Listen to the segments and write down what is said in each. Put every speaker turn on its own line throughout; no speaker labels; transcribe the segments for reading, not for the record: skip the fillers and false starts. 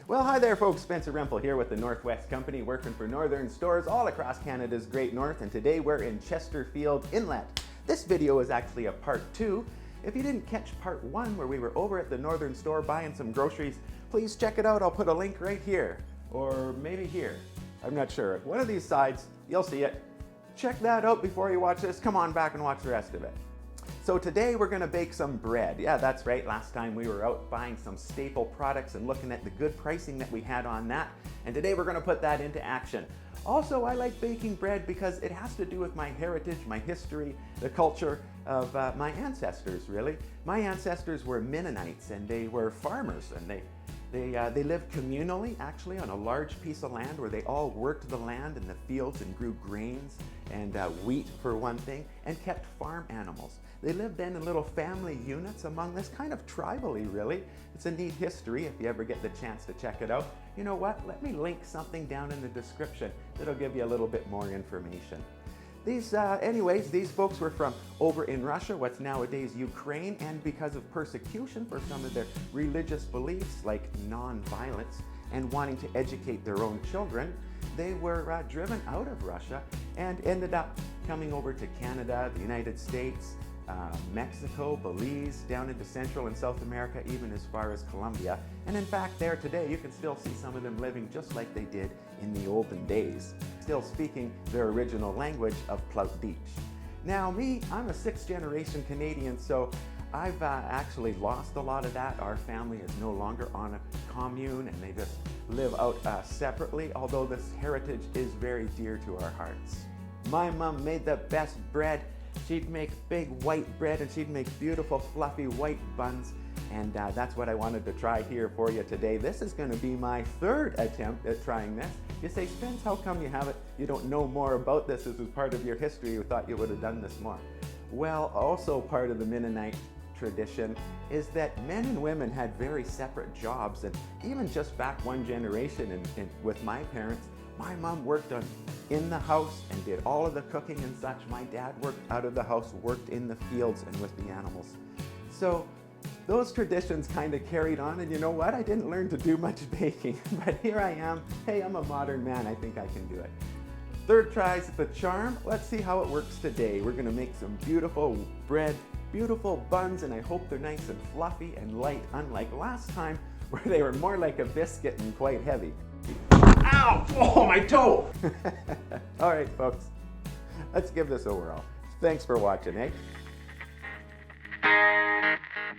Well, hi there folks, Spencer Rempel here with the Northwest Company, working for northern stores all across Canada's Great North, and today we're in Chesterfield Inlet. This video is actually a part 2. If you didn't catch part 1 where we were over at the northern store buying some groceries, please check it out. I'll put a link right here, or maybe here. I'm not sure. One of these sides, you'll see it. Check that out before you watch this. Come on back and watch the rest of it. So today we're going to bake some bread. Yeah, that's right. Last time we were out buying some staple products and looking at the good pricing that we had on that. And today we're going to put that into action. Also, I like baking bread because it has to do with my heritage, my history, the culture of my ancestors, really. My ancestors were Mennonites and they were farmers, and they lived communally, actually, on a large piece of land where they all worked the land in the fields and grew grains and wheat, for one thing, and kept farm animals. They lived then in little family units among this, kind of tribally, really. It's a neat history if you ever get the chance to check it out. You know what? Let me link something down in the description that'll give you a little bit more information. Anyways, these folks were from over in Russia, what's nowadays Ukraine, and because of persecution for some of their religious beliefs, like non-violence, and wanting to educate their own children, they were driven out of Russia and ended up coming over to Canada, the United States, Mexico, Belize, down into Central and South America, even as far as Colombia. And in fact, there today, you can still see some of them living just like they did in the olden days, still speaking their original language of Plautdicht. Now me, I'm a 6th generation Canadian, so I've actually lost a lot of that. Our family is no longer on a commune and they just live out separately, although this heritage is very dear to our hearts. My mom made the best bread. She'd make big white bread and she'd make beautiful fluffy white buns, and that's what I wanted to try here for you today. This is going to be my 3rd attempt at trying this. You say, Spence, how come you don't know more about this? This was part of your history. You thought you would have done this more. Well, also part of the Mennonite tradition is that men and women had very separate jobs, and even just back one generation and with my parents, my mom worked in the house and did all of the cooking and such. My dad worked out of the house, worked in the fields and with the animals. So those traditions kind of carried on, and you know what? I didn't learn to do much baking, but here I am. Hey, I'm a modern man. I think I can do it. 3rd try's the charm. Let's see how it works today. We're gonna make some beautiful bread, beautiful buns, and I hope they're nice and fluffy and light, unlike last time where they were more like a biscuit and quite heavy. Ow! Oh, my toe! All right, folks, let's give this a whirl. Thanks for watching, eh?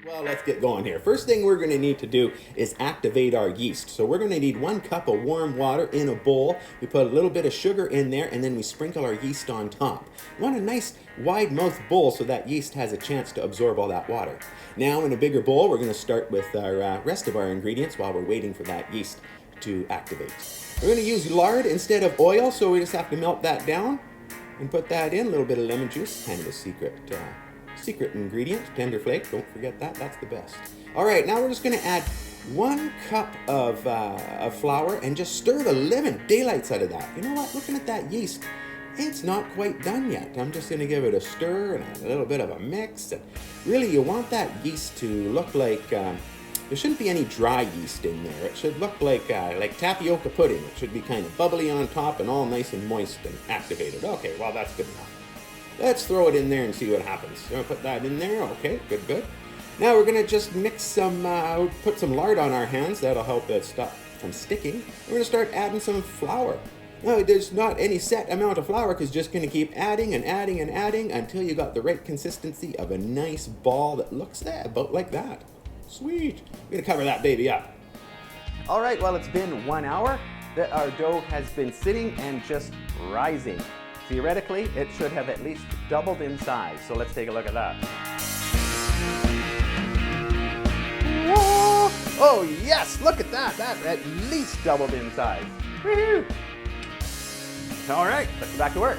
Well, let's get going here. First thing we're going to need to do is activate our yeast. So we're going to need 1 cup of warm water in a bowl. We put a little bit of sugar in there, and then we sprinkle our yeast on top. We want a nice wide mouth bowl so that yeast has a chance to absorb all that water. Now in a bigger bowl, we're going to start with our rest of our ingredients while we're waiting for that yeast to activate. We're going to use lard instead of oil, so we just have to melt that down and put that in. A little bit of lemon juice, kind of a secret ingredient. Tender flake, don't forget that, that's the best. All right, now we're just going to add 1 cup of flour and just stir the living daylights out of that. You know what, looking at that yeast, it's not quite done yet. I'm just going to give it a stir and a little bit of a mix. And really, you want that yeast to look like there shouldn't be any dry yeast in there. It should look like tapioca pudding. It should be kind of bubbly on top and all nice and moist and activated. Okay, well, that's good enough. Let's throw it in there and see what happens. You want to put that in there? Okay, good. Now we're going to just mix some, put some lard on our hands. That'll help it stop from sticking. We're going to start adding some flour. Now, there's not any set amount of flour because you're just going to keep adding and adding and adding until you got the right consistency of a nice ball that looks about like that. Sweet. We're going to cover that baby up. All right, well, it's been 1 hour that our dough has been sitting and just rising. Theoretically, it should have at least doubled in size. So let's take a look at that. Whoa! Oh, yes, look at that. That at least doubled in size. Woo-hoo! All right, let's get back to work.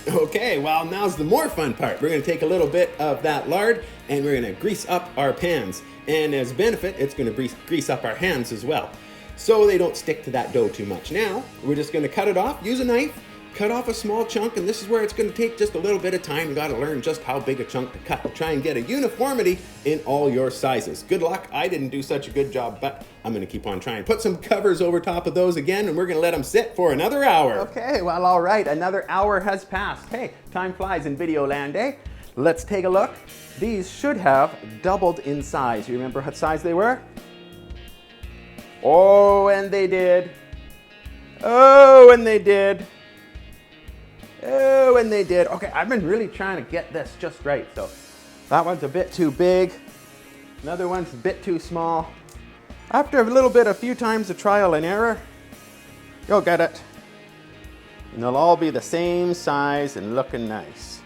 Okay, well, now's the more fun part. We're going to take a little bit of that lard and we're going to grease up our pans. And as a benefit, it's going to grease up our hands as well, so they don't stick to that dough too much. Now, we're just going to cut it off, use a knife, cut off a small chunk, and this is where it's going to take just a little bit of time. You got to learn just how big a chunk to cut to try and get a uniformity in all your sizes. Good luck. I didn't do such a good job, but I'm going to keep on trying. Put some covers over top of those again, and we're going to let them sit for another hour. Okay, well, all right. Another hour has passed. Hey, time flies in video land, eh? Let's take a look. These should have doubled in size. You remember what size they were? Oh, and they did. Oh, and they did. Oh, and they did. Okay, I've been really trying to get this just right. So that one's a bit too big. Another one's a bit too small. After a few times of trial and error, you'll get it. And they'll all be the same size and looking nice.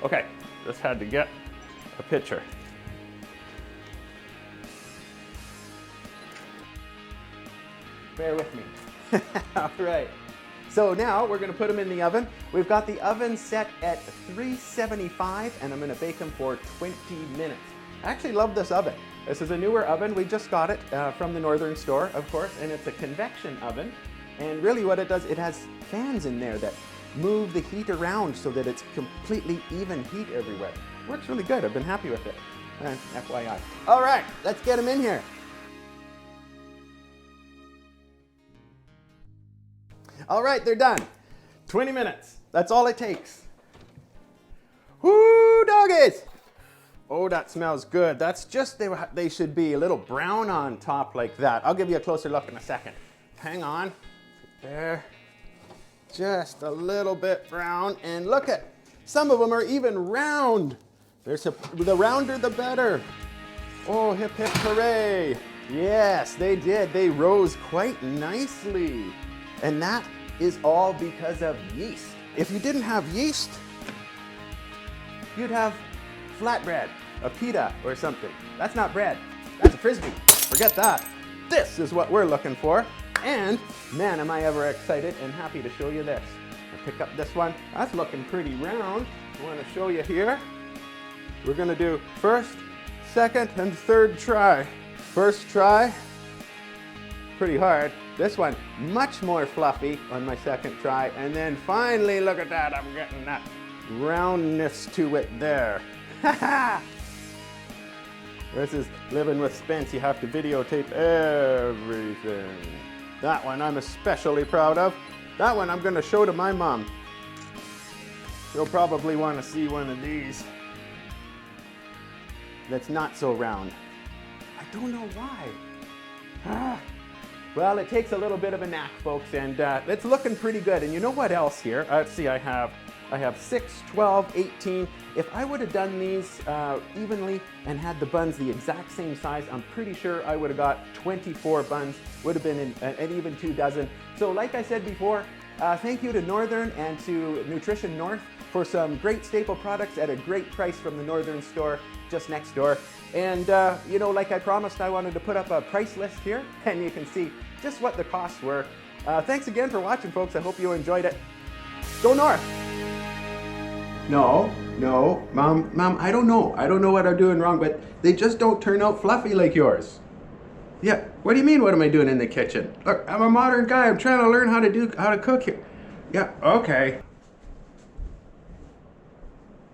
Okay, just had to get a picture. Bear with me. All right. So now we're going to put them in the oven. We've got the oven set at 375, and I'm going to bake them for 20 minutes. I actually love this oven. This is a newer oven. We just got it from the Northern store, of course, and it's a convection oven. And really what it does, it has fans in there that move the heat around so that it's completely even heat everywhere. Works really good. I've been happy with it. FYI. All right, let's get them in here. All right, they're done. 20 minutes. That's all it takes. Woo, doggies! Oh, that smells good. That's just, they should be a little brown on top like that. I'll give you a closer look in a second. Hang on. There. Just a little bit brown. And look at, some of them are even round. The rounder, the better. Oh, hip, hip, hooray. Yes, they did. They rose quite nicely. And that is all because of yeast. If you didn't have yeast, you'd have flatbread, a pita or something. That's not bread, that's a Frisbee. Forget that. This is what we're looking for. And man, am I ever excited and happy to show you this. I'll pick up this one. That's looking pretty round. I want to show you here. We're gonna do first, second, and third try. First try, pretty hard. This one, much more fluffy on my second try. And then finally, look at that, I'm getting that roundness to it there. This is living with Spence. You have to videotape everything. That one I'm especially proud of. That one I'm gonna show to my mom. She'll probably wanna see one of these that's not so round. I don't know why. Well, it takes a little bit of a knack, folks, and it's looking pretty good. And you know what else here? Let's see, I have 6, 12, 18. If I would have done these evenly and had the buns the exact same size, I'm pretty sure I would have got 24 buns. Would have been an even 2 dozen. So like I said before, thank you to Northern and to Nutrition North for some great staple products at a great price from the Northern store just next door. And you know, like I promised, I wanted to put up a price list here, and you can see just what the costs were. Thanks again for watching, folks. I hope you enjoyed it. Go North! No, Mom, I don't know. I don't know what I'm doing wrong, but they just don't turn out fluffy like yours. Yeah, what do you mean, what am I doing in the kitchen? Look, I'm a modern guy. I'm trying to learn how to cook here. Yeah, okay.